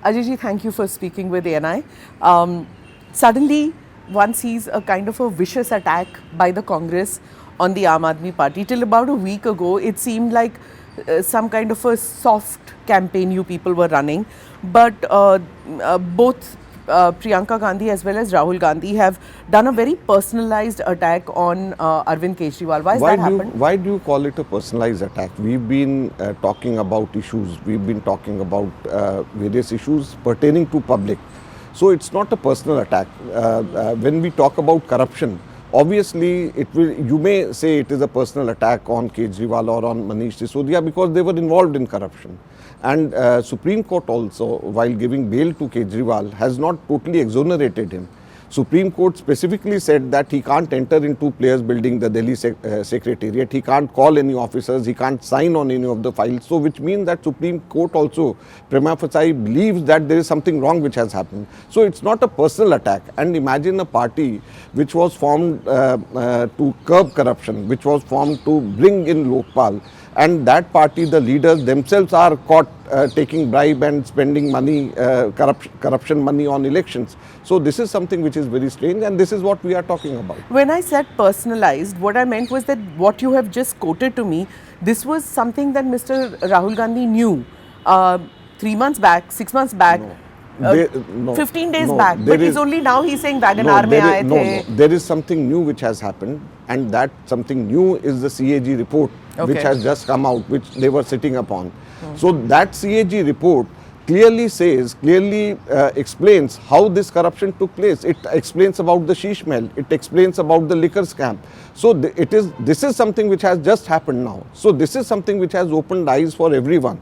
Ajay ji, thank you for speaking with ANI. Suddenly, one sees a kind of a vicious attack by the Congress on the Aam Aadmi Party. Till about a week ago, it seemed like some kind of a soft campaign you people were running. But both Priyanka Gandhi as well as Rahul Gandhi have done a very personalized attack on Arvind Kejriwal. Why has that happened? Why do you call it a personalized attack? We've been talking about issues. We've been talking about various issues pertaining to public. So it's not a personal attack. When we talk about corruption, obviously you may say it is a personal attack on Kejriwal or on Manish Sisodia because they were involved in corruption. And Supreme Court also, while giving bail to Kejriwal, has not totally exonerated him. Supreme Court specifically said that he can't enter into Players Building, the Delhi Secretariat. He can't call any officers. He can't sign on any of the files. So, which means that Supreme Court also, prima facie, believes that there is something wrong which has happened. So, it's not a personal attack. And imagine a party which was formed to curb corruption, which was formed to bring in Lokpal. And that party, the leaders themselves are caught taking bribe and spending money, corruption money on elections. So this is something which is very strange, and this is what we are talking about. When I said personalized, what I meant was that what you have just quoted to me, this was something that Mr. Rahul Gandhi knew 3 months back, 6 months back. No. 15 days back, but he's only now he's saying Wagonar mein aaye the. There is something new which has happened, and that something new is the CAG report which has just come out, which they were sitting upon. So that CAG report clearly explains how this corruption took place. It explains about the Sheesh Mahal. It explains about the liquor scam. So this is something which has just happened now. So this is something which has opened eyes for everyone.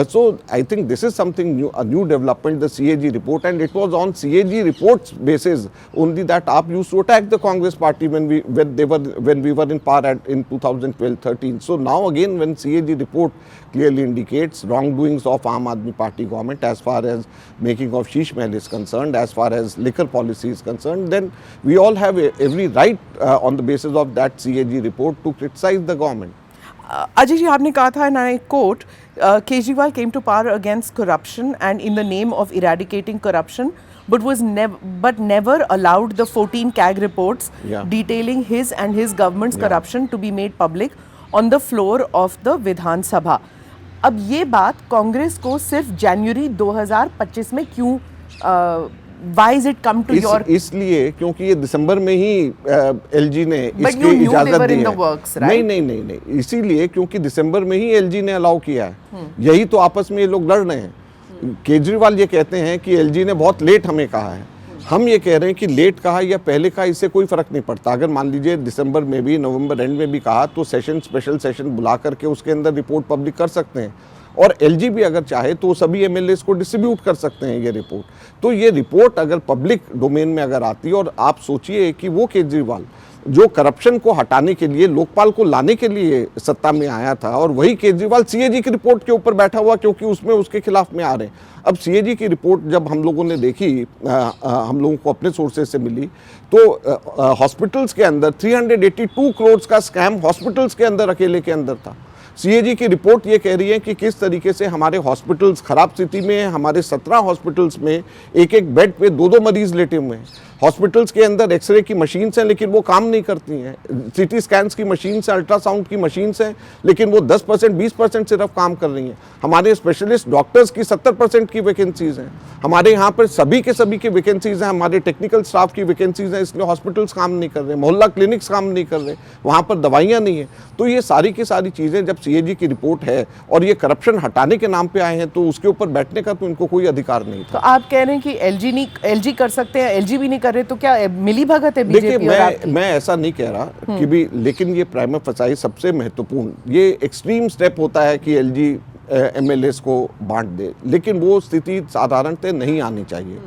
So I think this is something new, a new development, the CAG report, and it was on CAG reports basis only that AAP used to attack the Congress party when we were in power in 2012-13. So now again, when CAG report clearly indicates wrongdoings of Aam Aadmi Party government as far as making of Sheesh Mahal is concerned, as far as liquor policy is concerned, then we all have every right on the basis of that CAG report to criticize the government. Ajay ji, आपने कहा था, and I quote, Kejriwal came to power against corruption and in the name of eradicating corruption, but never allowed the 14 CAG reports detailing his and his government's corruption to be made public on the floor of the Vidhan Sabha. अब ये बात कांग्रेस को सिर्फ जनवरी 2025 में क्यों why is it come to your इसलिए क्योंकि ये दिसंबर में ही एलजी ने इसकी इजाजत दी है। नहीं, इसीलिए क्योंकि दिसंबर में ही एलजी ने अलाउ किया है। यही तो आपस में ये लोग लड़ रहे हैं। केजरीवाल ये कहते हैं कि एलजी ने बहुत लेट हमें कहा है, हम ये कह रहे हैं कि लेट कहा या पहले कहा, इससे कोई फर्क नहीं पड़ता। अगर मान लीजिए दिसंबर में भी, नवंबर एंड में भी कहा तो स्पेशल सेशन बुला करके उसके अंदर रिपोर्ट पब्लिक कर सकते हैं, और एलजी भी अगर चाहे तो सभी एमएलएस को डिस्ट्रीब्यूट कर सकते हैं ये रिपोर्ट। तो ये रिपोर्ट अगर पब्लिक डोमेन में अगर आती है, और आप सोचिए कि वो केजरीवाल जो करप्शन को हटाने के लिए, लोकपाल को लाने के लिए सत्ता में आया था, और वही केजरीवाल सीएजी की रिपोर्ट के ऊपर बैठा हुआ क्योंकि उसमें उसके खिलाफ में आ रहे हैं। अब सीएजी की रिपोर्ट जब हम लोगों ने देखी, हम लोगों को अपने सोर्सेज से मिली, तो हॉस्पिटल्स के अंदर 382 करोड़ का स्कैम हॉस्पिटल्स के अंदर अकेले के अंदर था। सीएजी की रिपोर्ट ये कह रही है कि किस तरीके से हमारे हॉस्पिटल्स खराब स्थिति में हैं। हमारे 17 हॉस्पिटल्स में एक बेड पे 2 मरीज लेटे हुए हैं। हॉस्पिटल्स के अंदर एक्सरे की मशीन्स हैं लेकिन वो काम नहीं करती हैं, सीटी स्कैन्स की मशीन्स हैं, अल्ट्रासाउंड की मशीन्स हैं लेकिन वो 10% 20% सिर्फ काम कर रही हैं। हमारे स्पेशलिस्ट डॉक्टर्स की 70% की वैकेंसीज हैं। हमारे यहाँ पर सभी के वैकेंसीज हैं, हमारे टेक्निकल स्टाफ की वैकेंसीज हैं, इसलिए हॉस्पिटल्स काम नहीं कर रहे, मोहल्ला क्लिनिक्स काम नहीं कर रहे, वहाँ पर दवाइयाँ नहीं हैं। तो ये सारी की सारी चीज़ें जब सीएजी की रिपोर्ट है और ये करप्शन हटाने के नाम पे आए हैं, तो उसके ऊपर बैठने का तो इनको कोई अधिकार नहीं था। तो आप कह रहे हैं कि एलजी कर सकते हैं, एलजी भी नहीं कर रहे, तो क्या मिली भगत है बीजेपी? देखिए, मैं ऐसा नहीं कह रहा कि भी, लेकिन ये प्राइमा फसाई सबसे महत्वपूर्ण, ये एक्सट्रीम स्टेप होता है कि एलजी एमएलएस को बांट दे, लेकिन वो स्थिति साधारणतः नहीं आनी चाहिए।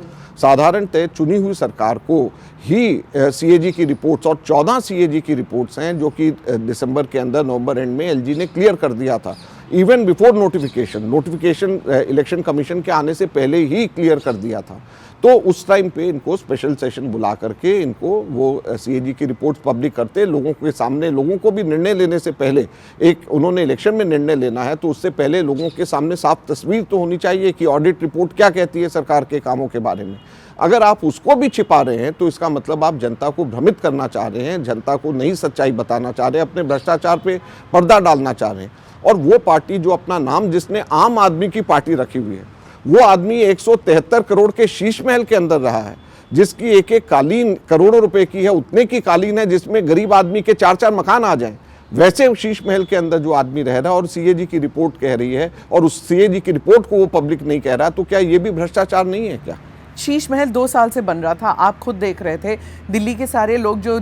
साधारणतः चुनी हुई सरकार को ही सीएजी की रिपोर्ट्स, और 14 सीएजी की रिपोर्ट्स हैं जो कि दिसंबर के अंदर, नवंबर एंड में एलजी ने क्लियर कर दिया था, even before notification election commission के आने से पहले ही क्लियर कर दिया था। तो उस टाइम पे इनको स्पेशल सेशन बुला करके इनको वो सीएजी की रिपोर्ट्स पब्लिक करते, लोगों के सामने, लोगों को भी निर्णय लेने से पहले, एक उन्होंने इलेक्शन में निर्णय लेना है तो उससे पहले लोगों के सामने साफ तस्वीर तो होनी चाहिए कि ऑडिट रिपोर्ट क्या कहती है सरकार के कामों के बारे में। अगर आप उसको भी छिपा रहे हैं तो इसका मतलब आप जनता को भ्रमित करना चाह रहे हैं, जनता को नई सच्चाई बताना चाह रहे हैं, अपने भ्रष्टाचार पे पर्दा डालना चाह रहे हैं। और वो पार्टी जो अपना नाम जिसने आम आदमी की पार्टी रखी हुई है, वो आदमी 173 करोड़ के शीश महल के अंदर रहा है, जिसकी एक एक कालीन करोड़ों रुपए की है, उतने की कालीन है जिसमें गरीब आदमी के 4-4 मकान आ जाएं। वैसे शीश महल के अंदर जो आदमी रह रहा है और सीएजी की रिपोर्ट कह रही है और उस सीएजी की रिपोर्ट को वो पब्लिक नहीं कह रहा, तो क्या ये भी भ्रष्टाचार नहीं है क्या? शीश महल 2 साल से बन रहा था, आप खुद देख रहे थे, दिल्ली के सारे लोग जो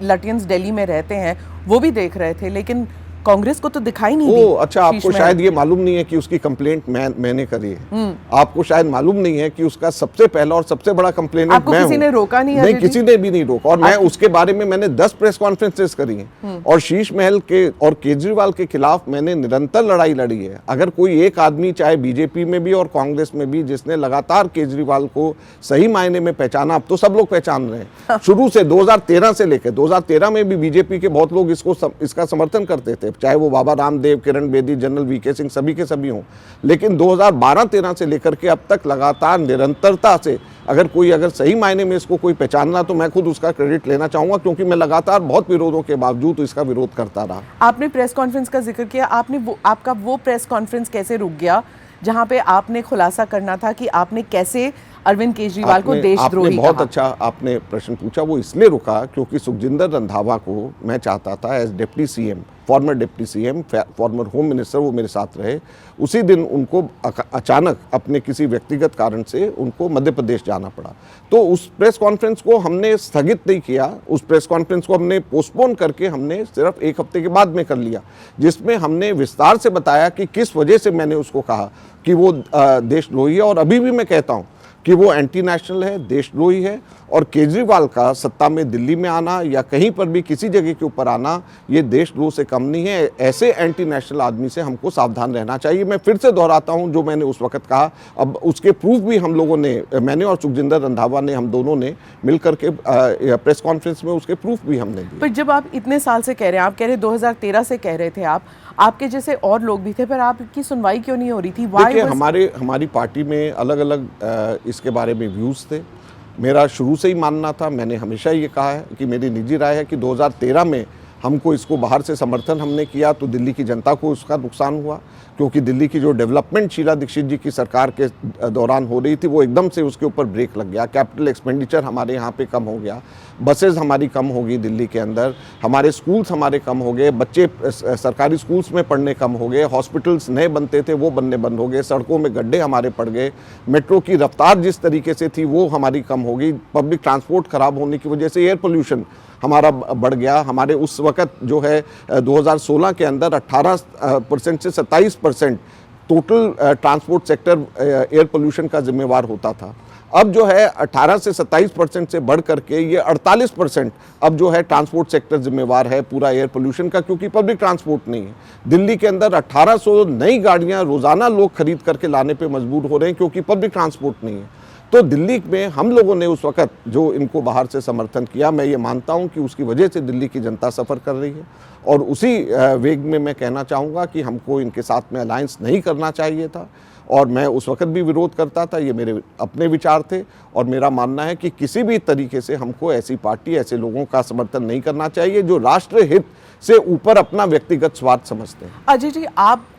लटियंस दिल्ली में रहते हैं वो भी देख रहे थे, लेकिन कांग्रेस को तो दिखाई नहीं दी। अच्छा, आपको शायद ये मालूम नहीं है कि उसकी कंप्लेंट मैंने करी है। आपको शायद मालूम नहीं है कि उसका सबसे पहला और सबसे बड़ा कंप्लेनेंट मैं हूं। आपको किसी ने रोका नहीं? नहीं, किसी ने भी नहीं रोका। और मैं उसके बारे में मैंने 10 प्रेस कॉन्फ्रेंसेस करी हैं और शीश महल के और केजरीवाल के खिलाफ मैंने निरंतर लड़ाई लड़ी है। अगर कोई एक आदमी, चाहे बीजेपी में भी और कांग्रेस में भी, जिसने लगातार केजरीवाल को सही मायने में पहचाना, अब तो सब लोग पहचान रहे हैं। शुरू से 2013 से लेकर 2013 में भी बीजेपी के बहुत लोग इसका समर्थन करते थे, चाहे वो बाबा रामदेव, किरण बेदी, जनरल वीके सिंह, सभी के सभी हों। लेकिन 2012-13 से लेकर के अब तक लगातार निरंतरता से अगर सही मायने में इसको कोई पहचानना, तो मैं खुद उसका क्रेडिट लेना चाहूंगा, क्योंकि मैं लगातार बहुत विरोधों के बावजूद इसका विरोध करता रहा। आपने प्रेस कॉन्फ्रेंस का जिक्र किया, आपका वो प्रेस कॉन्फ्रेंस कैसे रुक गया जहां पे आपने खुलासा करना था कि आपने कैसे अरविंद केजरीवाल को देशद्रोही कहा? बहुत अच्छा आपने प्रश्न पूछा। वो इसलिए रुका क्योंकि सुखजिंदर रंधावा को मैं चाहता था as deputy CM, former deputy CM, former home minister, वो मेरे साथ रहे। उसी दिन उनको अचानक अपने किसी व्यक्तिगत कारण से उनको मध्य प्रदेश जाना पड़ा। तो उस प्रेस कॉन्फ्रेंस को हमने स्थगित नहीं किया, उस प्रेस कॉन्फ्रेंस को हमने पोस्टपोन करके हमने सिर्फ 1 हफ्ते के बाद में कर लिया, जिसमें हमने विस्तार से बताया कि किस वजह से मैंने उसको कहा कि वो देशद्रोही है। और अभी भी मैं कहता हूँ कि वो एंटी नेशनल है, देशद्रोही है। और केजरीवाल का सत्ता में दिल्ली में आना या कहीं पर भी किसी जगह के ऊपर आना, ये देशद्रोह से कम नहीं है। ऐसे एंटी नेशनल आदमी से हमको सावधान रहना चाहिए। मैं फिर से दोहराता हूं जो मैंने उस वक्त कहा, अब उसके प्रूफ भी हम लोगों ने, मैंने और सुखजिंदर रंधावा ने, हम दोनों ने मिलकर के प्रेस कॉन्फ्रेंस में उसके प्रूफ भी हमने दिए। पर जब आप इतने साल से कह रहे हैं, आप कह रहे 2013 से कह रहे थे, आपके जैसे और लोग भी थे, पर आपकी सुनवाई क्यों नहीं हो रही थी? देखिए, हमारी पार्टी में अलग अलग इसके बारे में व्यूज़ थे। मेरा शुरू से ही मानना था, मैंने हमेशा ये कहा है कि मेरी निजी राय है कि 2013 में हमको इसको बाहर से समर्थन हमने किया तो दिल्ली की जनता को उसका नुकसान हुआ, क्योंकि दिल्ली की जो डेवलपमेंट शीला दीक्षित जी की सरकार के दौरान हो रही थी, वो एकदम से उसके ऊपर ब्रेक लग गया। कैपिटल एक्सपेंडिचर हमारे यहाँ पे कम हो गया, बसेज हमारी कम हो गई दिल्ली के अंदर, हमारे स्कूल्स हमारे कम हो गए, बच्चे सरकारी स्कूल्स में पढ़ने कम हो गए, हॉस्पिटल्स नए बनते थे वो बनने बंद हो गए, सड़कों में गड्ढे हमारे पड़ गए, मेट्रो की रफ्तार जिस तरीके से थी वो हमारी कम हो गई, पब्लिक ट्रांसपोर्ट खराब होने की वजह से एयर पोल्यूशन हमारा बढ़ गया। हमारे उस वक्त जो है 2016 के अंदर 18% से 27% total transport sector air pollution का जिम्मेवार होता था। अब जो है 18 से 27% से बढ़ करके ये 48% अब जो है ट्रांसपोर्ट सेक्टर जिम्मेवार है पूरा एयर पोल्यूशन का, क्योंकि पब्लिक ट्रांसपोर्ट नहीं है। दिल्ली के अंदर 1800 नई गाड़ियां रोजाना लोग खरीद करके लाने पे मजबूर हो रहे हैं क्योंकि पब्लिक ट्रांसपोर्ट नहीं है। तो दिल्ली में हम लोगों ने उस वक्त जो इनको बाहर से समर्थन किया, मैं ये मानता हूं कि उसकी वजह से दिल्ली की जनता सफ़र कर रही है। और उसी वेग में मैं कहना चाहूँगा कि हमको इनके साथ में अलायंस नहीं करना चाहिए था, और मैं उस वक्त भी विरोध करता था। ये मेरे अपने विचार थे और मेरा मानना है कि किसी भी तरीके से हमको ऐसी पार्टी, ऐसे लोगों का समर्थन नहीं करना चाहिए जो राष्ट्र हित से ऊपर अपना व्यक्तिगत स्वार्थ समझते हैं। अजय जी,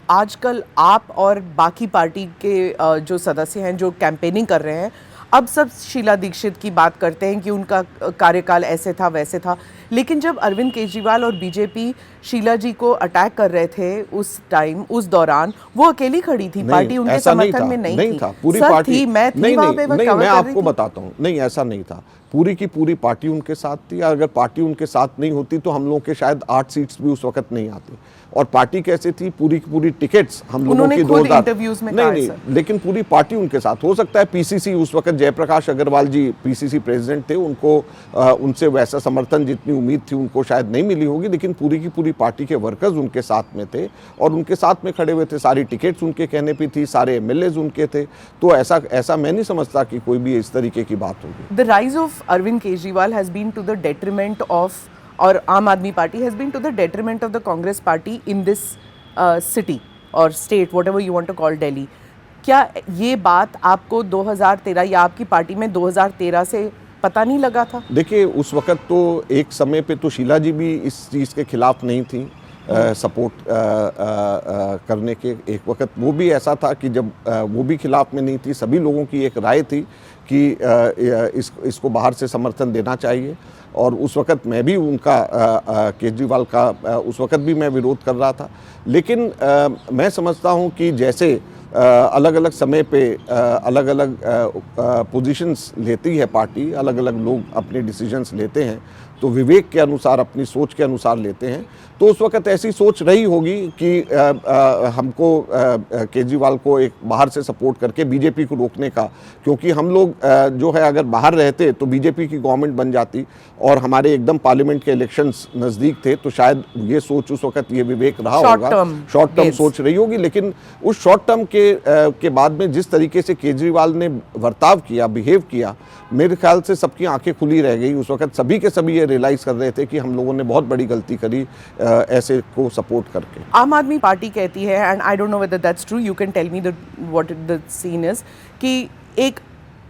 आजकल आप और बाकी पार्टी के जो सदस्य हैं जो कैंपेनिंग कर रहे हैं, अब सब शीला दीक्षित की बात करते हैं कि उनका कार्यकाल ऐसे था वैसे था, लेकिन जब अरविंद केजरीवाल और बीजेपी शीला जी को अटैक कर रहे थे उस दौरान वो अकेली खड़ी थी, पार्टी उनके समर्थन में नहीं था। पूरी पार्टी मैं आपको बताता हूँ, नहीं ऐसा नहीं था। पूरी की पूरी पार्टी उनके साथ थी। अगर पार्टी उनके साथ नहीं होती तो हम लोगों के शायद 8 सीट्स भी उस वक्त नहीं आती। और पार्टी कैसे थी, पूरी की पूरी टिकट्स हम लोगों की 2000 इंटरव्यूज में नहीं, लेकिन पूरी पार्टी उनके साथ। हो सकता है पीसीसी उस वक्त जयप्रकाश अग्रवाल जी पीसीसी प्रेसिडेंट थे, उनको उनसे वैसा समर्थन जितनी उम्मीद थी उनको शायद नहीं मिली होगी, लेकिन पूरी की पूरी पार्टी के वर्कर्स उनके साथ में थे और उनके साथ में खड़े हुए थे, सारी टिकट्स उनके कहने पे थी, सारे एमएलएज उनके थे। तो ऐसा मैं नहीं समझता कि कोई भी इस तरीके की बात होगी। The rise of Arvind Kejriwal has been to the detriment of, और Aam Aadmi Party has been to the detriment of the Congress Party in this city और state, whatever you want to call Delhi. क्या ये बात आपको 2013 या आपकी पार्टी में 2013 से पता नहीं लगा था? देखिए, उस वक्त तो एक समय पे तो शीला जी भी इस चीज़ के खिलाफ नहीं थी, सपोर्ट करने के। एक वक्त वो भी ऐसा था कि जब वो भी खिलाफ में नहीं थी, सभी लोगों की एक राय थी कि इसको बाहर से समर्थन देना चाहिए। और उस वक्त मैं भी उनका केजरीवाल का उस वक्त भी मैं विरोध कर रहा था। लेकिन मैं समझता हूँ कि जैसे अलग अलग समय पे अलग अलग पोजीशंस लेती है पार्टी, अलग अलग लोग अपने डिसीजंस लेते हैं, तो विवेक के अनुसार, अपनी सोच के अनुसार लेते हैं। तो उस वक्त ऐसी सोच रही होगी कि हमको केजरीवाल को एक बाहर से सपोर्ट करके बीजेपी को रोकने का, क्योंकि हम लोग जो है अगर बाहर रहते तो बीजेपी की गवर्नमेंट बन जाती और हमारे एकदम पार्लियामेंट के इलेक्शंस नज़दीक थे, तो शायद ये सोच उस वक्त ये विवेक रहा होगा, शॉर्ट टर्म सोच रही होगी। लेकिन उस शॉर्ट टर्म के बाद में जिस तरीके से केजरीवाल ने बर्ताव किया, बिहेव किया, मेरे ख्याल से सबकी आंखें खुली रह गई। उस वक्त सभी के सभी ये रियलाइज़ कर रहे थे कि हम लोगों ने बहुत बड़ी गलती करी ऐसे को सपोर्ट करके। आम आदमी पार्टी कहती है, and I don't know whether that's true, you can tell me what the scene is, कि एक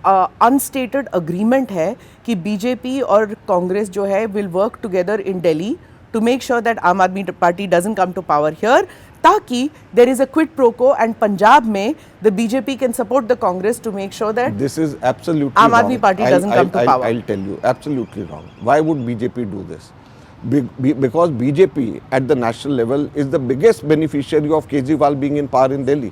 अनस्टेटेड अग्रीमेंट है कि बीजेपी और कांग्रेस जो है will work together in Delhi to make sure that Aam Aadmi Party doesn't come to power here, ताकि there is a quid pro quo and Punjab में the BJP can support the Congress to make sure that this is absolutely Aam Aadmi Party doesn't come to power. I'll tell you, absolutely wrong. Why would BJP do this? Because BJP at the national level is the biggest beneficiary of Kejriwal being in power in Delhi.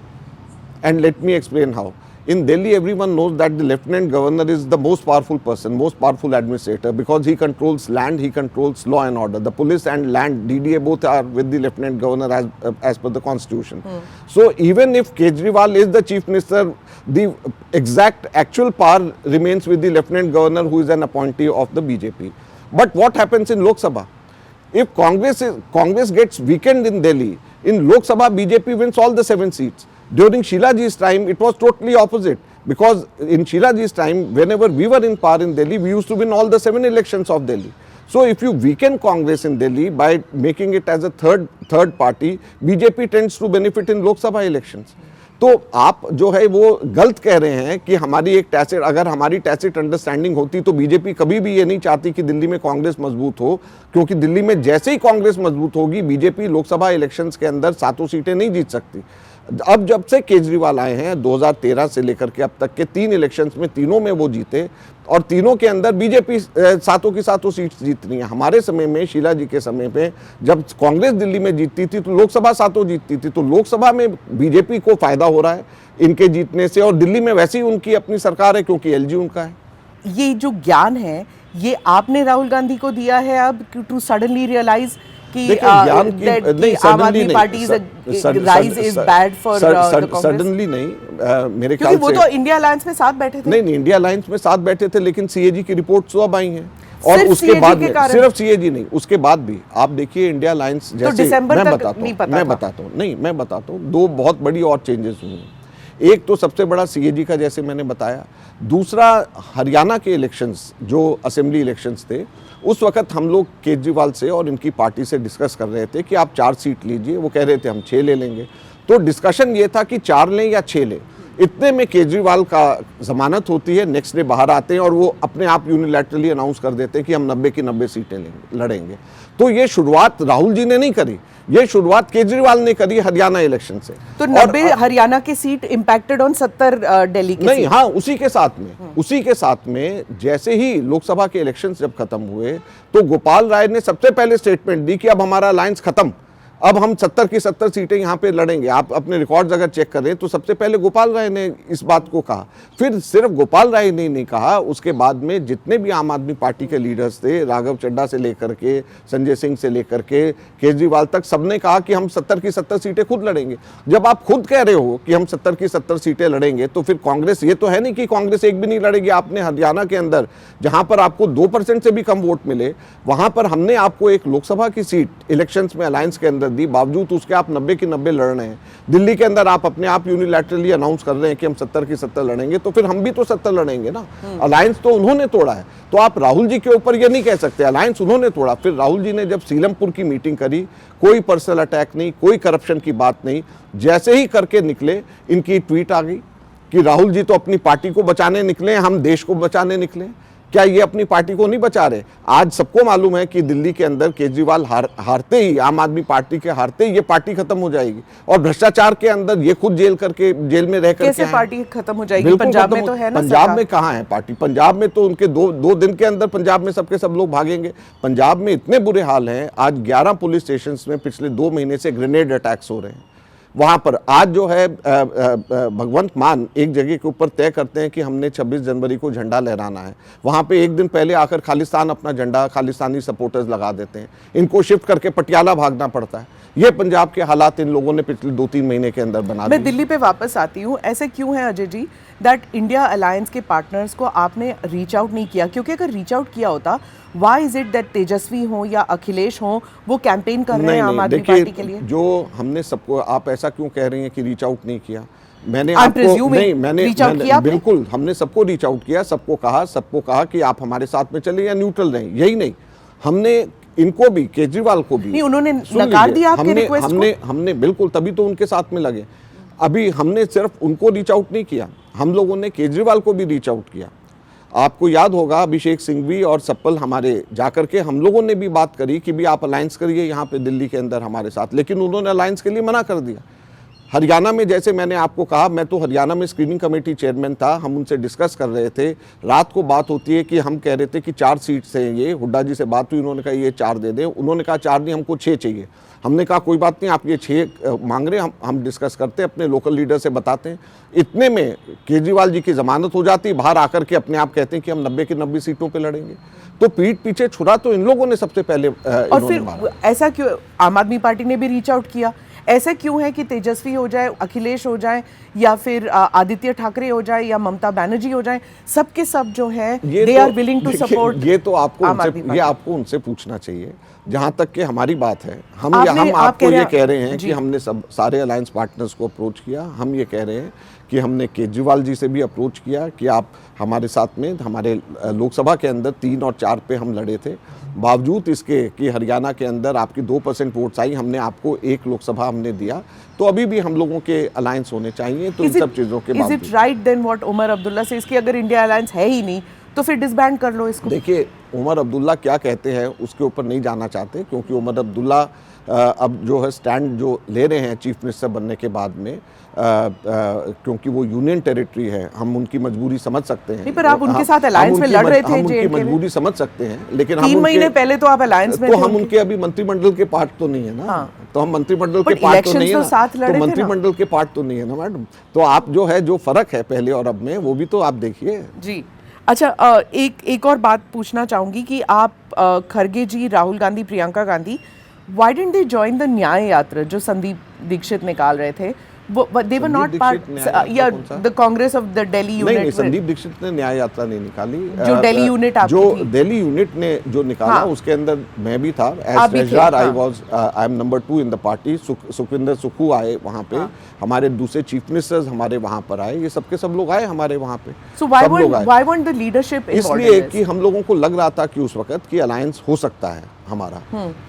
And let me explain how. In Delhi, everyone knows that the Lieutenant Governor is the most powerful person, most powerful administrator, because he controls land, he controls law and order. The police and land, DDA, both are with the Lieutenant Governor as per the Constitution. So even if Kejriwal is the Chief Minister, the exact actual power remains with the Lieutenant Governor, who is an appointee of the BJP. But what happens in Lok Sabha? If Congress gets weakened in Delhi, in Lok Sabha, BJP wins all the 7 seats. During Sheila Ji's time, it was totally opposite, because in Sheila Ji's time, whenever we were in power in Delhi, we used to win all the 7 elections of Delhi. So if you weaken Congress in Delhi by making it as a third party, BJP tends to benefit in Lok Sabha elections. तो आप जो है वो गलत कह रहे हैं कि हमारी एक टैसिट, अगर हमारी टैसिट अंडरस्टैंडिंग होती तो बीजेपी कभी भी ये नहीं चाहती कि दिल्ली में कांग्रेस मजबूत हो, क्योंकि दिल्ली में जैसे ही कांग्रेस मजबूत होगी, बीजेपी लोकसभा इलेक्शंस के अंदर 7 सीटें नहीं जीत सकती। अब जब से केजरीवाल आए हैं 2013 से लेकर के अब तक के 3 इलेक्शंस में, तीनों में वो जीते और तीनों के अंदर बीजेपी 7 की 7 सीट्स जीत रही है। हमारे समय में, शीला जी के समय पे, जब कांग्रेस दिल्ली में जीतती थी तो लोकसभा 7 जीतती थी। तो लोकसभा में बीजेपी को फायदा हो रहा है इनके जीतने से, और दिल्ली में वैसे ही उनकी अपनी सरकार है क्योंकि एलजी उनका है। ये जो ज्ञान है ये आपने राहुल गांधी को दिया है अब टू सडनली रियलाइज कि आम Aadmi party rise is bad for the Congress? Suddenly नहीं, मेरे ख्याल से, क्योंकि वो तो इंडिया अलायंस में साथ बैठे थे। नहीं, इंडिया अलायंस में साथ बैठे थे, लेकिन सीएजी की रिपोर्ट तो अब आई हैं, और उसके बाद में सिर्फ सीएजी नहीं, उसके बाद भी आप देखिए इंडिया अलायंस जैसे, तो दिसंबर तक नहीं पता, मैं बताता हूँ 2 बहुत बड़ी और चेंजेस हुए हैं। एक तो सबसे बड़ा सीएजी का, जैसे मैंने बताया। दूसरा, हरियाणा के इलेक्शंस जो असेंबली इलेक्शंस थे, उस वक्त हम लोग केजरीवाल से और इनकी पार्टी से डिस्कस कर रहे थे कि आप 4 सीट लीजिए, वो कह रहे थे हम 6 ले लेंगे। तो डिस्कशन ये था कि 4 लें या 6 लें। इतने में केजरीवाल का जमानत होती है, नेक्स्ट डे बाहर आते हैं और वो अपने आप यूनिलैटरली अनाउंस कर देते हैं कि हम 90 की 90 सीटें लड़ेंगे। तो ये शुरुआत राहुल जी ने नहीं करी, ये शुरुआत केजरीवाल ने करी हरियाणा इलेक्शन से। तो 90 हरियाणा की सीट इम्पैक्टेड ऑन 70 दिल्ली की नहीं, हाँ, उसी के साथ में जैसे ही लोकसभा के इलेक्शन जब खत्म हुए तो गोपाल राय ने सबसे पहले स्टेटमेंट दी कि अब हमारा अलायंस खत्म, अब हम 70 की 70 सीटें यहाँ पे लड़ेंगे। आप अपने रिकॉर्ड्स अगर चेक करें तो सबसे पहले गोपाल राय ने इस बात को कहा, फिर सिर्फ गोपाल राय ने नहीं कहा, उसके बाद में जितने भी आम आदमी पार्टी के लीडर्स थे, राघव चड्ढा से लेकर के संजय सिंह से लेकर के केजरीवाल तक, सबने कहा कि हम 70 की 70 सीटें खुद लड़ेंगे। जब आप खुद कह रहे हो कि हम 70 की 70 सीटें लड़ेंगे तो फिर कांग्रेस, ये तो है नहीं कि कांग्रेस एक भी नहीं लड़ेगी। आपने हरियाणा के अंदर जहां पर आपको 2% से भी कम वोट मिले, वहां पर हमने आपको एक लोकसभा की सीट इलेक्शंस में अलायंस के अंदर दी, बावजूद उसके आप 90 की 90 लड़ रहे हैं। दिल्ली के अंदर आप अपने आप यूनिलैटरली अनाउंस कर रहे हैं कि हम 70 की 70 लड़ेंगे, तो फिर हम भी तो 70 लड़ेंगे ना। अलायंस तो उन्होंने तोड़ा है, तो आप राहुल जी के ऊपर ये नहीं कह सकते अलायंस उन्होंने तोड़ा। फिर राहुल जी ने जब सीलमपुर की मीटिंग करी, कोई पर्सनल अटैक नहीं, कोई करप्शन की बात नहीं, जैसे ही करके निकले इनकी ट्वीट आ गई कि राहुल जी तो अपनी पार्टी को बचाने निकले, हम देश को बचाने निकले। क्या ये अपनी पार्टी को नहीं बचा रहे? आज सबको मालूम है कि दिल्ली के अंदर केजरीवाल हारते ही, आम आदमी पार्टी के हारते ही ये पार्टी खत्म हो जाएगी। और भ्रष्टाचार के अंदर ये खुद जेल में रह करके कैसे पार्टी खत्म हो जाएगी? पंजाब में तो है ना। पंजाब में कहाँ है पार्टी? पंजाब में तो उनके दो दिन के अंदर पंजाब में सबके सब लोग भागेंगे। पंजाब में इतने बुरे हाल हैं, आज 11 पुलिस स्टेशन में पिछले 2 महीने से ग्रेनेड अटैक्स हो रहे हैं। वहां पर आज जो है भगवंत मान एक जगह के ऊपर तय करते हैं कि हमने 26 जनवरी को झंडा लहराना है, वहां पे एक दिन पहले आकर खालिस्तान अपना झंडा, खालिस्तानी सपोर्टर्स लगा देते हैं। इनको शिफ्ट करके पटियाला भागना पड़ता है। ये पंजाब के हालात इन लोगों ने पिछले 2-3 महीने के अंदर बना दिए। मैं दिल्ली पे वापस आती हूँ, ऐसे क्यों है Ajay ji that India alliance के पार्टनर्स को आपने रीच आउट नहीं किया? क्योंकि अगर रीच आउट किया होता, व्हाई इज इट दैट तेजस्वी हो या अखिलेश हो वो कैंपेन कर रहे हैं आम आदमी पार्टी के लिए? जो हमने सबको, आप ऐसा क्यों कह रही हैं कि रीच आउट नहीं किया? मैंने आपको नहीं, मैंने बिल्कुल, हमने सबको रीच आउट किया, सबको कहा कि आप हमारे साथ में चले या न्यूट्रल रहें। यही नहीं, हमने इनको भी, केजरीवाल को भी, नहीं उन्होंने नकार दिया आपके रिक्वेस्ट को? हमने बिल्कुल, तभी तो उनके साथ में लगे। अभी हमने सिर्फ उनको रीच आउट नहीं किया, हम लोगों ने केजरीवाल को भी रीच आउट किया। आपको याद होगा अभिषेक सिंघवी और सप्पल हमारे जाकर के हम लोगों ने भी बात करी कि भी आप अलायंस करिए यहाँ पे दिल्ली के अंदर हमारे साथ, लेकिन उन्होंने अलायंस के लिए मना कर दिया। हरियाणा में, जैसे मैंने आपको कहा, मैं तो हरियाणा में स्क्रीनिंग कमेटी चेयरमैन था, हम उनसे डिस्कस कर रहे थे। रात को बात होती है कि हम कह रहे थे कि 4 सीट्स हैं, ये हुड्डा जी से बात हुई, उन्होंने कहा ये 4 दे दें। उन्होंने कहा 4 नहीं, हमको 6 चाहिए। हमने कहा कोई बात नहीं, आप ये 6 मांग रहे हैं, हम डिस्कस करते हैं, अपने लोकल लीडर से बताते हैं। इतने में केजरीवाल जी की जमानत हो जाती, बाहर आकर के अपने आप कहते हैं कि हम 90 की 90 सीटों पे लड़ेंगे। तो पीठ पीछे छुरा तो इन लोगों ने सबसे पहले और फिर ऐसा क्यों आम आदमी पार्टी ने भी रीच आउट किया? ऐसा क्यों है कि तेजस्वी हो जाए, अखिलेश हो जाए, या फिर आदित्य ठाकरे हो जाए, या ममता बनर्जी हो जाए, सबके सब जो है they are willing to support? ये तो आपको उनसे पूछना चाहिए। जहां तक कि हमारी बात है, हम आपको ये कह रहे हैं कि हमने सारे अलायंस पार्टनर्स को अप्रोच किया। हम ये कह रहे हैं कि हमने केजरीवाल जी से भी अप्रोच किया कि आप हमारे साथ में, हमारे लोकसभा के अंदर 3 और 4 पे हम लड़े थे, बावजूद इसके कि हरियाणा के अंदर आपकी 2% वोट्स आई, हमने आपको 1 लोकसभा हमने दिया। तो अभी भी हम लोगों के अलायंस होने चाहिए। तो इन सब चीज़ों के बावजूद, is it right then what Omar Abdullah से, इसकी अगर इंडिया अलायंस है ही नहीं तो फिर डिसबैंड कर लो इसको? देखिए, उमर अब्दुल्ला क्या कहते हैं उसके ऊपर नहीं जाना चाहते, क्योंकि उमर अब्दुल्ला अब जो है स्टैंड जो ले रहे हैं चीफ मिनिस्टर बनने के बाद में, क्योंकि वो यूनियन टेरिटरी है, हम उनकी मजबूरी समझ सकते हैं। नहीं, पर आप उनके साथ अलायंस में लड़ रहे थे, हम उनकी मजबूरी समझ सकते हैं, लेकिन 3 महीने पहले तो आप अलायंस में तो हम उनके अभी मंत्रिमंडल के पार्ट तो नहीं है ना। तो हम मंत्रिमंडल के पार्ट तो नहीं है ना, तो मंत्रिमंडल के पार्ट तो नहीं है ना मैडम। तो आप जो है, जो फर्क है पहले और अब में, वो भी तो आप देखिए जी। अच्छा, एक और बात पूछना चाहूंगी कि आप Kharge ji, Rahul Gandhi, Priyanka Gandhi, why didn't they join the Nyay Yatra जो संदीप दीक्षित निकाल रहे थे? they were not part, the Congress of the Delhi unit. नहीं, संदीप दीक्षित ने न्याय यात्रा नहीं निकाली। जो दिल्ली यूनिट आपकी जो दिल्ली यूनिट ने जो निकाला, उसके अंदर मैं भी था। As treasurer I am number 2 in the party. Sukhvinder Sukhu आए वहाँ पे, हमारे दूसरे चीफ मिनिस्टर्स हमारे वहाँ पर आए, ये सबके सब लोग आए हमारे वहाँ पे। So why weren't the leadership involved? इसलिए कि हम लोगों को लग रहा था कि उस वक्त कि अलायंस हो सकता है हमारा।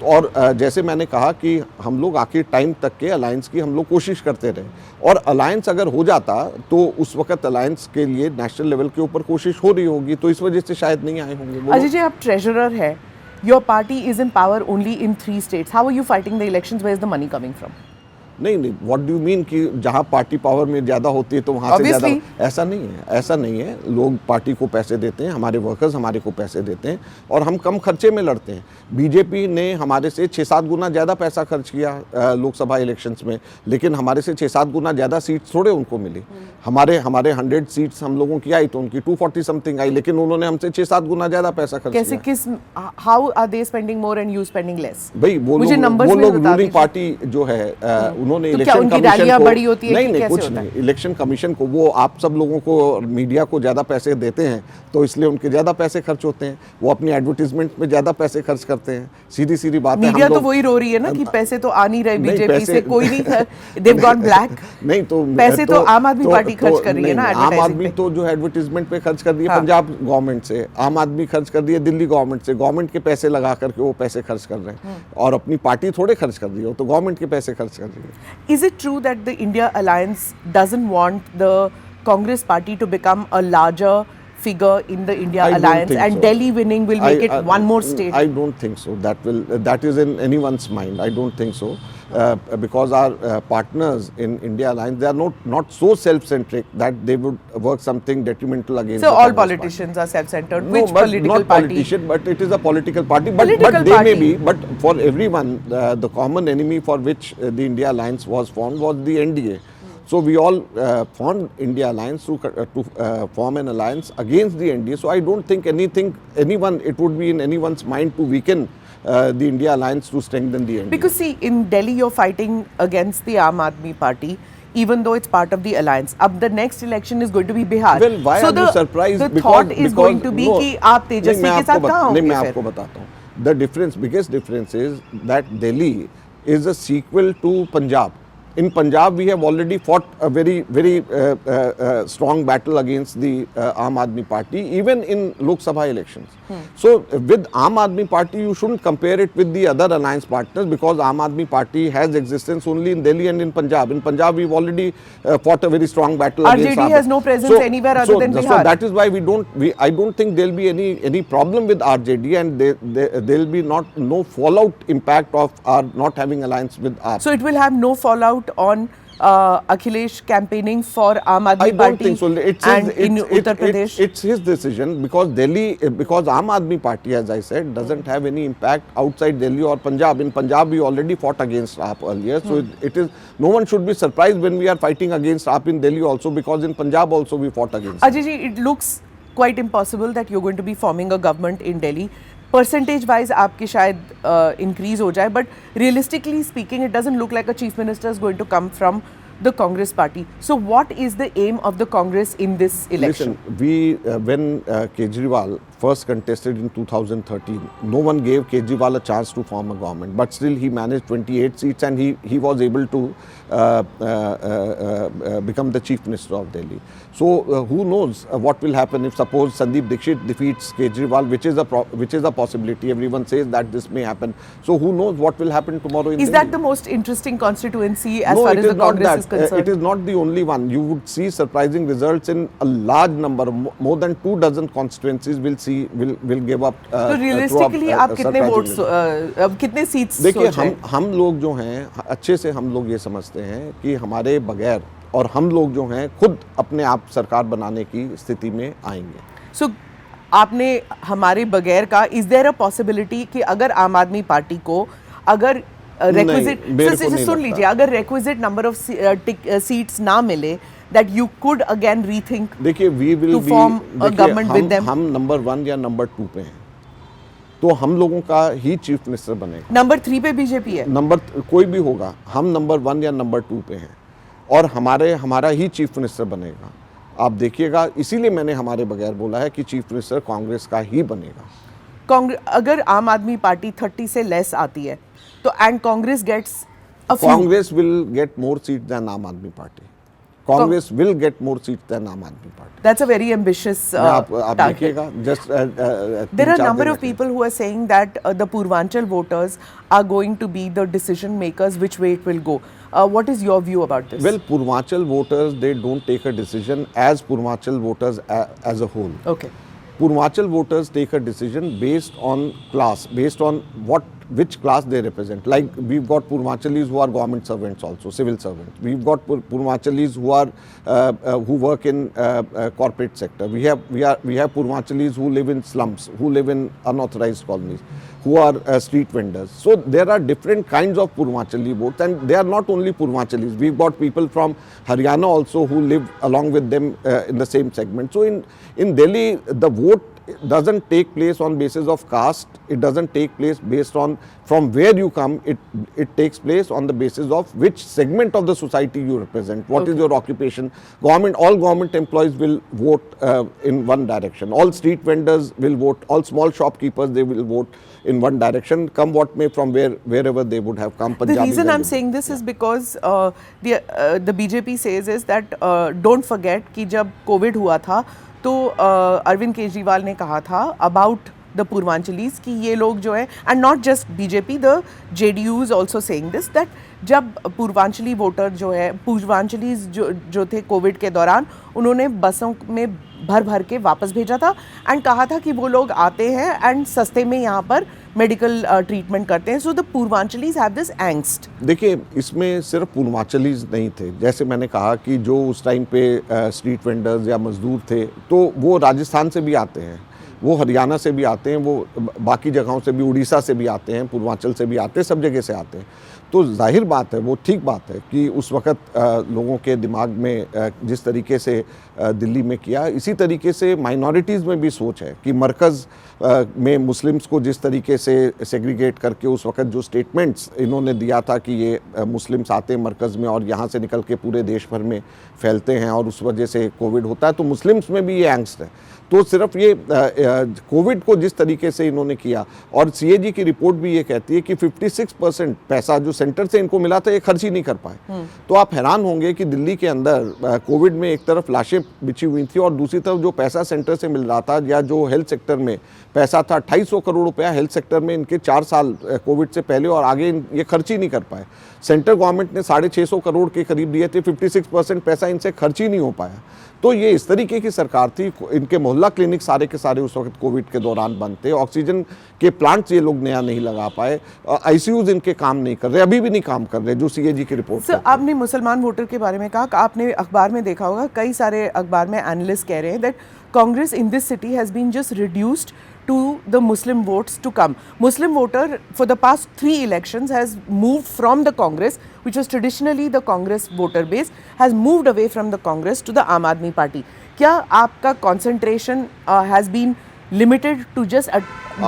और जैसे मैंने कहा कि हम लोग आखिर टाइम तक के अलायंस की हम लोग कोशिश करते रहे, और अलायंस अगर हो जाता तो उस वक्त अलायंस के लिए नेशनल लेवल के ऊपर कोशिश हो रही होगी, तो इस वजह से शायद नहीं आए होंगे। अजय जी, आप ट्रेजरर है, your party is in power only in 3 states, how are you fighting the elections, where is the money coming from? नहीं नहीं, व्हाट डू यू मीन कि जहां पार्टी पावर में ज्यादा होती है तो वहां से ज्यादा, ऐसा नहीं है, ऐसा नहीं है। लोग पार्टी को पैसे देते हैं, हमारे वर्कर्स हमारे को पैसे देते हैं और हम कम खर्चे में लड़ते हैं। बीजेपी ने हमारे से 6-7 गुना ज्यादा पैसा खर्च किया लोकसभा इलेक्शंस में, लेकिन हमारे से 6-7 गुना ज्यादा सीट्स थोड़े उनको मिली। हमारे 100 सीट्स हम लोगों की आई तो उनकी 240 समथिंग आई, लेकिन उन्होंने हमसे 6-7 गुना ज्यादा पैसा खर्च कैसे, किया। किस, how are they spending more and you spending less? भाई वो लोग रूलिंग पार्टी जो है उन्होंने तो इलेक्शन कमीशन को, बड़ी होती है नहीं कुछ नहीं, इलेक्शन कमीशन को, वो आप सब लोगों को, मीडिया को ज्यादा पैसे देते हैं तो इसलिए उनके ज्यादा पैसे खर्च होते हैं, वो अपनी एडवर्टीजमेंट में ज्यादा पैसे खर्च करते हैं। सीधी बात है। मीडिया तो वही रो रही है ना कि पैसे तो आ नहीं रहे बीजेपी से, कोई नहीं, they've gone black। नहीं तो पैसे तो आम आदमी पार्टी खर्च कर रही है ना, आम आदमी तो जो एडवर्टीजमेंट पे खर्च कर रही है पंजाब गवर्नमेंट से, आम आदमी खर्च कर रही है दिल्ली गवर्नमेंट से, गवर्नमेंट के पैसे लगा करके वो पैसे खर्च कर रहे हैं और अपनी पार्टी थोड़े खर्च कर रही है, तो गवर्नमेंट के पैसे खर्च कर रही है। Is it true that the India Alliance doesn't want the Congress party to become a larger figure in the India Alliance, and Delhi winning will make it one more state? I don't think so. That is in anyone's mind. I don't think so. Because our partners in India Alliance, they are not so self-centric that they would work something detrimental against. So all politicians are self-centered. No, Which but political not party? Politician, but it is a political party. But Political they party. may be. But for everyone, the common enemy for which the India Alliance was formed was the NDA. So we all formed India Alliance to form an alliance against the NDA. So I don't think it would be in anyone's mind to weaken the India Alliance to strengthen the NDA. Because see, in Delhi you're fighting against the Aam Aadmi party, even though it's part of the alliance. Ab the next election is going to be Bihar. Well, why so are you surprised? The thought is going to be कि आप तेजस्वी के साथ कहाँ होंगे? नहीं, मैं आपको बताता हूँ. The biggest difference is that Delhi is a sequel to Punjab. In Punjab, we have already fought a very strong battle against the Aam Aadmi Party, even in Lok Sabha elections. So, with Aam Aadmi Party, you shouldn't compare it with the other alliance partners, because Aam Aadmi Party has existence only in Delhi and in Punjab. In Punjab, we've already fought a very strong battle against RJD has no presence anywhere other than Bihar. So that is why I don't think there'll be any problem with RJD, and there'll be no fallout impact of our not having alliance with AAP. So it will have no fallout on Akhilesh campaigning for Aam Aadmi Party? I don't think so. In Uttar Pradesh? It's his decision, because Aam Aadmi Party, as I said, doesn't have any impact outside Delhi or Punjab. In Punjab, we already fought against AAP earlier. So no one should be surprised when we are fighting against AAP in Delhi also, because in Punjab also we fought against Ajay ji, it looks quite impossible that you're going to be forming a government in Delhi. Percentage wise आपकी शायद increase हो जाए, but realistically speaking it doesn't look like a chief minister is going to come from the Congress party. So what is the aim of the Congress in this election? Listen, when Kejriwal first contested in 2013, no one gave Kejriwal a chance to form a government, but still he managed 28 seats and he was able to become the chief minister of Delhi. So who knows what will happen if suppose Sandeep Dixit defeats Kejriwal, which is a possibility. Everyone says that this may happen. So who knows what will happen tomorrow in Delhi. Is that the most interesting constituency as far as the Congress is concerned? It is not the only one. You would see surprising results in a large number. More than 24 constituencies will give up. तो realistically आप कितने votes, कितने seats? देखिए, हम लोग जो हैं, अच्छे से हम लोग ये समझते हैं कि हमारे बगैर और हम लोग जो हैं खुद अपने आप सरकार बनाने की स्थिति में आएंगे. So आपने हमारे बगैर का, इज देयर अ पॉसिबिलिटी कि अगर आम आदमी पार्टी को अगर requisite, सुन लीजिए, अगर requisite number of seats ना मिले, that you could again rethink देखिए, to form a government with them? हम नंबर 1 या नंबर 2 पे हैं, तो हम लोगों का ही चीफ मिनिस्टर बनेगा. नंबर 3 पे बीजेपी है, नंबर कोई भी होगा, हम नंबर 1 या नंबर 2 पे हैं और हमारा ही चीफ मिनिस्टर बनेगा. आप देखिएगा, इसीलिए मैंने हमारे बगैर बोला है कि चीफ मिनिस्टर कांग्रेस का ही बनेगा. अगर आम आदमी पार्टी 30 से लेस आती है तो and Congress gets a few, Congress will get more seat then Aam Aadmi party. Congress will get more seats than Aam Aadmi Party. That's a very ambitious target. Just there are a number of people who are saying that the Purvanchal voters are going to be the decision makers which way it will go. What is your view about this? Well, Purvanchal voters, they don't take a decision as Purvanchal voters as a whole. Okay. Purvanchal voters take a decision based on class, based on what which class they represent. Like we've got Purvachalis who are government servants also, civil servants. We've got Purvachalis who are who work in corporate sector. We have Purvachalis who live in slums, who live in unauthorized colonies, who are street vendors. So there are different kinds of Purvachali votes, and they are not only Purvachalis. We've got people from Haryana also who live along with them in the same segment. So in Delhi, the vote doesn't take place on basis of caste. It doesn't take place based on from where you come. It takes place on the basis of which segment of the society you represent. What is your occupation? All government employees will vote in one direction. All street vendors will vote. All small shopkeepers, they will vote in one direction. Come what may, from wherever they would have come. The reason I'm saying this is because the BJP says is that don't forget कि जब COVID हुआ था तो अरविंद केजरीवाल ने कहा था about the पूर्वांचलीज कि ये लोग जो है, and not just BJP, the JDU is also saying this, that जब पूर्वांचली वोटर जो है, पूर्वांचलीज जो थे कोविड के दौरान, उन्होंने बसों में भर के वापस भेजा था एंड कहा था कि वो लोग आते हैं एंड सस्ते में यहाँ पर मेडिकल ट्रीटमेंट करते हैं. So the Purvanchalis have this angst. देखिए, इसमें सिर्फ पूर्वांचलीज नहीं थे. जैसे मैंने कहा कि जो उस टाइम पे स्ट्रीट वेंडर्स या मजदूर थे, तो वो राजस्थान से भी आते हैं, वो हरियाणा से भी आते हैं, वो बाकी जगहों से भी, उड़ीसा से भी आते हैं, पूर्वांचल से भी आते हैं, सब जगह से आते हैं. तो जाहिर बात है, वो ठीक बात है कि उस वक़्त लोगों के दिमाग में जिस तरीके से दिल्ली में किया, इसी तरीके से माइनॉरिटीज़ में भी सोच है कि मरकज़ में मुस्लिम्स को जिस तरीके से सेग्रीगेट करके उस वक़्त जो स्टेटमेंट्स इन्होंने दिया था कि ये मुस्लिम्स आते हैं मरकज़ में और यहाँ से निकल के पूरे देश भर में फैलते हैं और उस वजह से कोविड होता है, तो मुस्लिम्स में भी ये एंग्स्ट है. तो सिर्फ ये कोविड को जिस तरीके से इन्होंने किया, और सीएजी की रिपोर्ट भी ये कहती है कि 56% पैसा जो सेंटर से इनको मिला था ये खर्च ही नहीं कर पाए. तो आप हैरान होंगे कि दिल्ली के अंदर कोविड में एक तरफ लाशें बिछी हुई थी और दूसरी तरफ जो पैसा सेंटर से मिल रहा था, या जो हेल्थ सेक्टर में पैसा था, 250 करोड़ रुपया हेल्थ सेक्टर में इनके 4 साल कोविड से पहले और आगे ये खर्च ही नहीं कर पाए. सेंट्रल गवर्नमेंट ने 650 करोड़ के करीब दिए थे, 56% पैसा इनसे खर्च ही नहीं हो पाया. तो ये इस तरीके की सरकार थी. इनके मोहल्ला क्लिनिक सारे के सारे उस वक्त कोविड के दौरान बंद थे. ऑक्सीजन के प्लांट्स ये लोग नया नहीं लगा पाए. आईसीयूज इनके काम नहीं कर रहे, अभी भी नहीं काम कर रहे, जो सीएजी की रिपोर्ट. सर, आपने मुसलमान वोटर के बारे में कहा, आपने अखबार में देखा होगा, कई सारे अखबार में एनालिस्ट कह रहे हैं that Congress in this city has been just reduced to the Muslim votes to come. Muslim voter for the past 3 elections has moved from the Congress, which was traditionally the Congress voter base, has moved away from the Congress to the Aam Aadmi Party. क्या आपका concentration has been limited to just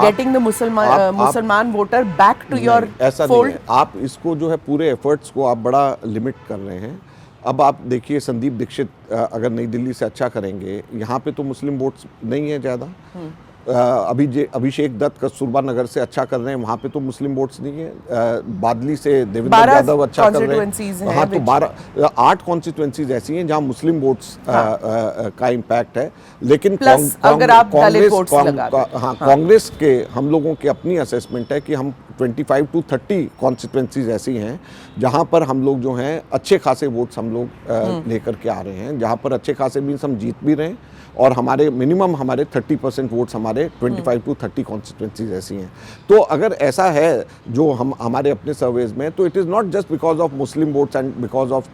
getting the मुसलमान voter back to your fold? आप इसको जो है पूरे efforts को आप बड़ा लिमिट कर रहे हैं. अब आप देखिए, संदीप दीक्षित अगर नई दिल्ली से अच्छा करेंगे, यहाँ पे तो मुस्लिम वोट्स नहीं है ज़्यादा. अभिषेक दत्त कस्तूरबा नगर से अच्छा कर रहे हैं, वहाँ पे तो मुस्लिम वोट्स नहीं है. बादली से देवेंद्र यादव अच्छा कर रहे हैं. हाँ, तो 8 कॉन्स्टिट्यूएंसीज ऐसी हैं जहाँ मुस्लिम वोट्स का इम्पैक्ट है. लेकिन कांग्रेस के हम लोगों की अपनी असेसमेंट है कि हम 25 to 30 कॉन्स्टिट्यूएंसीज ऐसी हैं जहाँ पर हम लोग जो हैं अच्छे खासे वोट्स हम लोग लेकर के आ रहे हैं, जहाँ पर अच्छे खासे मीन्स हम जीत भी रहे हैं और हमारे मिनिमम हमारे 30% वोट्स हमारे 25 to 30 कॉन्स्टिट्यूएंसीज ऐसी हैं. तो अगर ऐसा है जो हम हमारे अपने सर्वेज में, तो it is not just because of Muslim votes and because of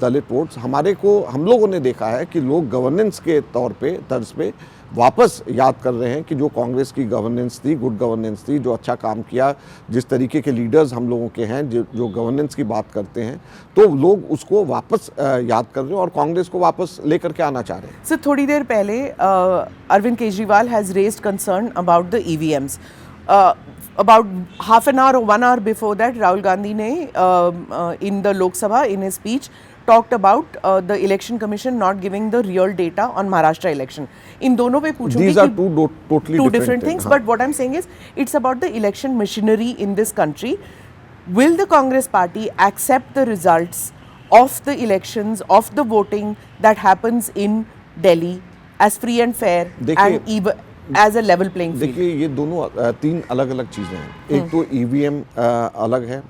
Dalit votes. हम लोगों ने देखा है कि लोग गवर्नेंस के तर्ज पे वापस याद कर रहे हैं कि जो कांग्रेस की गवर्नेंस थी, गुड गवर्नेंस थी, जो अच्छा काम किया, जिस तरीके के लीडर्स हम लोगों के हैं जो गवर्नेंस की बात करते हैं, तो लोग उसको वापस याद कर रहे हैं और कांग्रेस को वापस लेकर के आना चाह रहे हैं. सर, थोड़ी देर पहले Arvind Kejriwal has raised concern about the EVMs. About half an hour or 1 hour before that, Rahul Gandhi ne in the Lok Sabha in his speech talked about the election commission not giving the real data on Maharashtra election. In दोनों पे पूछूंगी. These are two different things. But what I'm saying is, it's about the election machinery in this country. Will the Congress party accept the results of the elections, of the voting that happens in Delhi as free and fair and even as a level playing field? देखिए, ये दोनों 3 अलग अलग चीज़ें हैं. एक तो EVM अलग है,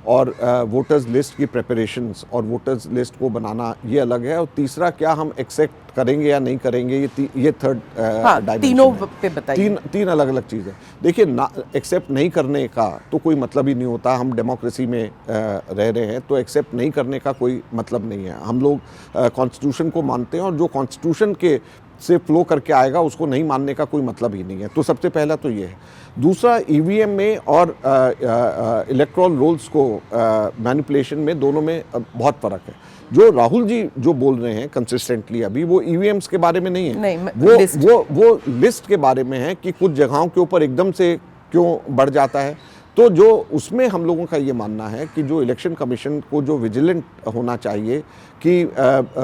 और वोटर्स लिस्ट की प्रिपरेशंस और वोटर्स लिस्ट को बनाना ये अलग है, और तीसरा क्या हम एक्सेप्ट करेंगे या नहीं करेंगे ये थर्ड डायमेंशन तीनों है। पे बताइए। तीन अलग अलग चीज़ें। देखिए, ना एक्सेप्ट नहीं करने का तो कोई मतलब ही नहीं होता। हम डेमोक्रेसी में रह रहे हैं, तो एक्सेप्ट नहीं करने का कोई मतलब नहीं है। हम लोग कॉन्स्टिट्यूशन को मानते हैं, और जो कॉन्स्टिट्यूशन के से फ्लो करके आएगा उसको नहीं मानने का कोई मतलब ही नहीं है। तो सबसे पहला तो ये है। दूसरा, ईवीएम में और इलेक्ट्रॉल रोल्स को मैनिपुलेशन में, दोनों में बहुत फ़र्क है। जो राहुल जी जो बोल रहे हैं कंसिस्टेंटली अभी, वो ईवीएम्स के बारे में नहीं है, नहीं, वो लिस्ट के बारे में है कि कुछ जगहों के ऊपर एकदम से क्यों बढ़ जाता है। तो जो उसमें हम लोगों का ये मानना है कि जो इलेक्शन कमीशन को जो विजिलेंट होना चाहिए कि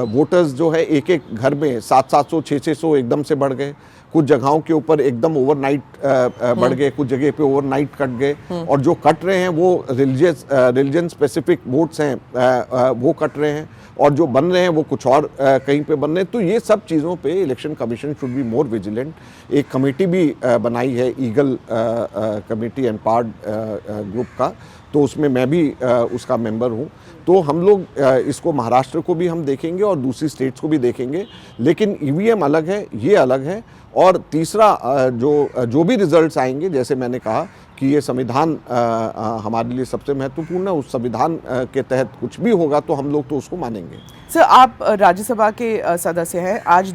वोटर्स जो है एक एक घर में 700 600 एकदम से बढ़ गए, कुछ जगहों के ऊपर एकदम ओवरनाइट बढ़ गए, कुछ जगह पे ओवरनाइट कट गए, और जो कट रहे हैं वो रिलीजन स्पेसिफिक वोट्स हैं वो कट रहे हैं, और जो बन रहे हैं वो कुछ और कहीं पे बन रहे हैं। तो ये सब चीज़ों पे election commission should be more vigilant. एक कमेटी भी बनाई है, ईगल कमेटी एम्पावर्ड ग्रुप का, तो उसमें मैं भी उसका मेंबर हूँ। तो हम लोग इसको महाराष्ट्र को भी हम देखेंगे और दूसरी स्टेट्स को भी देखेंगे, लेकिन ईवीएम अलग है, ये अलग है। और तीसरा, जो भी रिजल्ट्स आएंगे, जैसे मैंने कहा कि ये संविधान हमारे लिए सबसे महत्वपूर्ण है, उस संविधान के तहत कुछ भी होगा तो हम लोग तो उसको मानेंगे। सर, आप राज्यसभा के सदस्य हैं। आज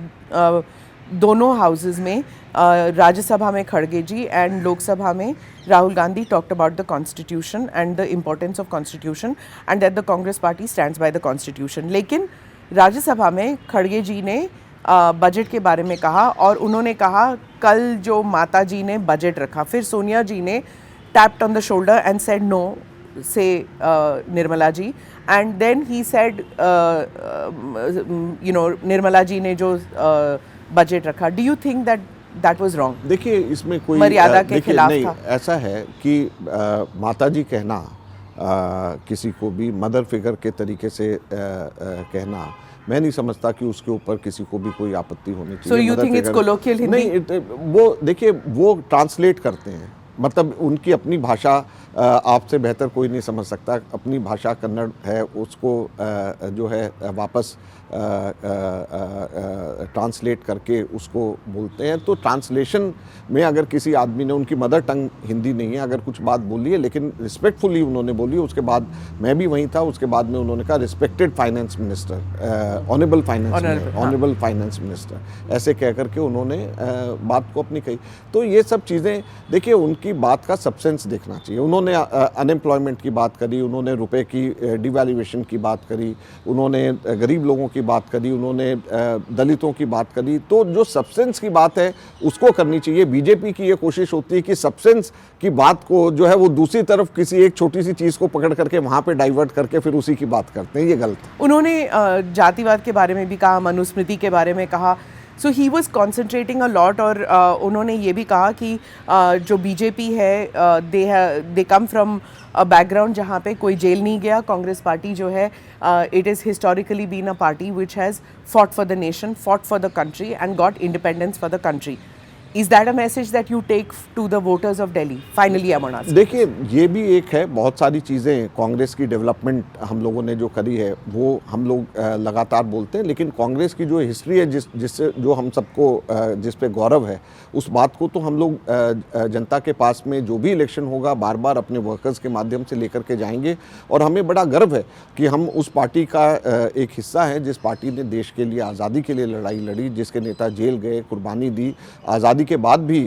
दोनों हाउसेज में, राज्यसभा में खड़गे जी एंड लोकसभा में Rahul Gandhi talked about the constitution and the importance of constitution and that the Congress party stands by the constitution. लेकिन राज्यसभा में खड़गे जी ने बजट के बारे में कहा, और उन्होंने कहा कल जो माता जी ने बजट रखा, फिर सोनिया जी ने tapped on the shoulder and said no से Nirmala ji, and then he said Nirmala ji ने जो बजट रखा, do you think that was wrong? देखिए, इसमें कोई मर्यादा के खिलाफ नहीं, था। ऐसा है कि माता जी कहना किसी को भी मदर फिगर के तरीके से कहना, मैं नहीं समझता कि उसके ऊपर किसी को भी कोई आपत्ति होनी चाहिए। So you think it's colloquial Hindi? नहीं, वो देखिए, वो ट्रांसलेट करते हैं, मतलब उनकी अपनी भाषा आपसे बेहतर कोई नहीं समझ सकता। अपनी भाषा कन्नड़ है, उसको जो है वापस ट्रांसलेट करके उसको बोलते हैं। तो ट्रांसलेशन में अगर किसी आदमी ने, उनकी मदर टंग हिंदी नहीं है, अगर कुछ बात बोली है, लेकिन रिस्पेक्टफुली उन्होंने बोली। उसके बाद मैं भी वहीं था, उसके बाद में उन्होंने कहा respected finance minister, honourable finance minister, ऐसे कह करके उन्होंने बात को अपनी कही। तो ये सब चीज़ें देखिए, उनकी बात का सब्सटेंस देखना चाहिए। उन्होंने अनएम्प्लॉयमेंट की बात करी, उन्होंने रुपए की डिवैल्यूएशन की बात करी, उन्होंने गरीब लोगों की बात करी, उन्होंने दलितों की बात करी। तो जो सब्सटेंस की बात है उसको करनी चाहिए। बीजेपी की ये कोशिश होती है कि सब्सटेंस की बात को जो है वो दूसरी तरफ किसी एक छोटी सी चीज़ को पकड़ करके वहाँ पे डाइवर्ट करके फिर उसी की बात करते हैं, ये गलत है। उन्होंने जातिवाद के बारे में भी कहा, मनुस्मृति के बारे में कहा। So he was concentrating a lot, और उन्होंने ये भी कहा कि जो बीजेपी है, दे कम फ्रॉम अ बैकग्राउंड जहाँ पे कोई जेल नहीं गया। कांग्रेस पार्टी जो है, it is historically been a party which has fought for the nation, fought for the country and got independence for the country. Is that a message that you take to the voters of Delhi? Finally, I'm on asking. देखिए, ये भी एक है, बहुत सारी चीज़ें कांग्रेस की development हम लोगों ने जो करी है वो हम लोग लगातार बोलते हैं, लेकिन कांग्रेस की जो हिस्ट्री है, जिससे जो हम सबको जिस पे गौरव है, उस बात को तो हम लोग जनता के पास में जो भी इलेक्शन होगा बार बार अपने वर्कर्स के माध्यम से लेकर के जाएंगे। और हमें बड़ा गर्व है कि हम उस पार्टी का एक हिस्सा है जिस पार्टी ने देश के लिए, आज़ादी के लिए लड़ाई लड़ी, जिसके नेता जेल गए, कुर्बानी दी। आज़ादी के बाद भी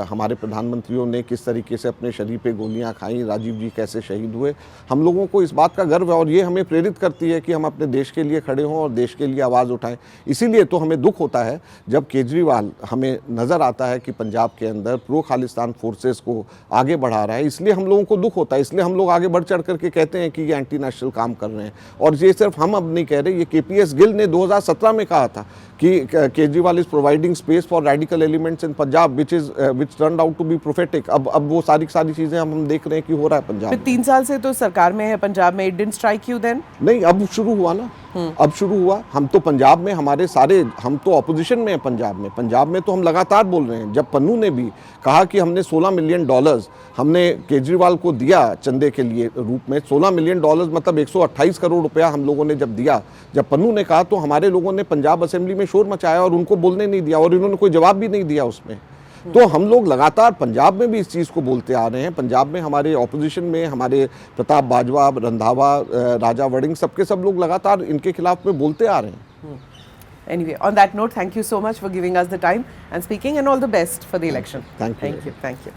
हमारे प्रधानमंत्रियों ने किस तरीके से अपने शरीर पे गोलियां खाई, राजीव जी कैसे शहीद हुए। हम लोगों को इस बात का गर्व है, और ये हमें प्रेरित करती है कि हम अपने देश के लिए खड़े हों और देश के लिए आवाज़ उठाएं। इसीलिए तो हमें दुख होता है जब केजरीवाल, हमें नज़र आता है कि पंजाब के अंदर प्रो खालिस्तान फोर्सेस को आगे बढ़ा रहा है। इसलिए हम लोगों को दुख होता है, इसलिए हम लोग आगे बढ़ चढ़ करके कहते हैं कि ये एंटी नेशनल काम कर रहे हैं। और ये सिर्फ हम अब नहीं कह रहे, ये KPS गिल ने 2017 में कहा था कि Kejriwal is providing space for radical elements in Punjab which turned out to be prophetic। अब वो सारी चीजें हम देख रहे हैं कि हो रहा है पंजाब में। 3 साल से तो सरकार में है पंजाब में। It didn't strike you then? नहीं, अब शुरू हुआ ना, अब शुरू हुआ। हम तो पंजाब में हमारे सारे, हम तो ऑपोजिशन में हैं पंजाब में तो हम लगातार बोल रहे हैं। जब पन्नू ने भी कहा कि हमने $16 मिलियन हमने केजरीवाल को दिया चंदे के लिए रूप में, $16 मिलियन मतलब 128 करोड़ रुपया हम लोगों ने जब दिया, जब पन्नू ने कहा तो हमारे लोगों ने पंजाब असेंबली में शोर मचाया और उनको बोलने नहीं दिया और इन्होंने कोई जवाब भी नहीं दिया उसमें। तो हम लोग लगातार पंजाब में भी इस चीज़ को बोलते आ रहे हैं। पंजाब में हमारे ऑपोजिशन में हमारे प्रताप बाजवा, रंधावा, राजा वड़िंग, सबके सब लोग लगातार इनके खिलाफ में बोलते आ रहे हैं। Anyway, on that note, thank you so much for giving us the time and speaking, and all the best for the election. Thank you. Thank you. Thank you.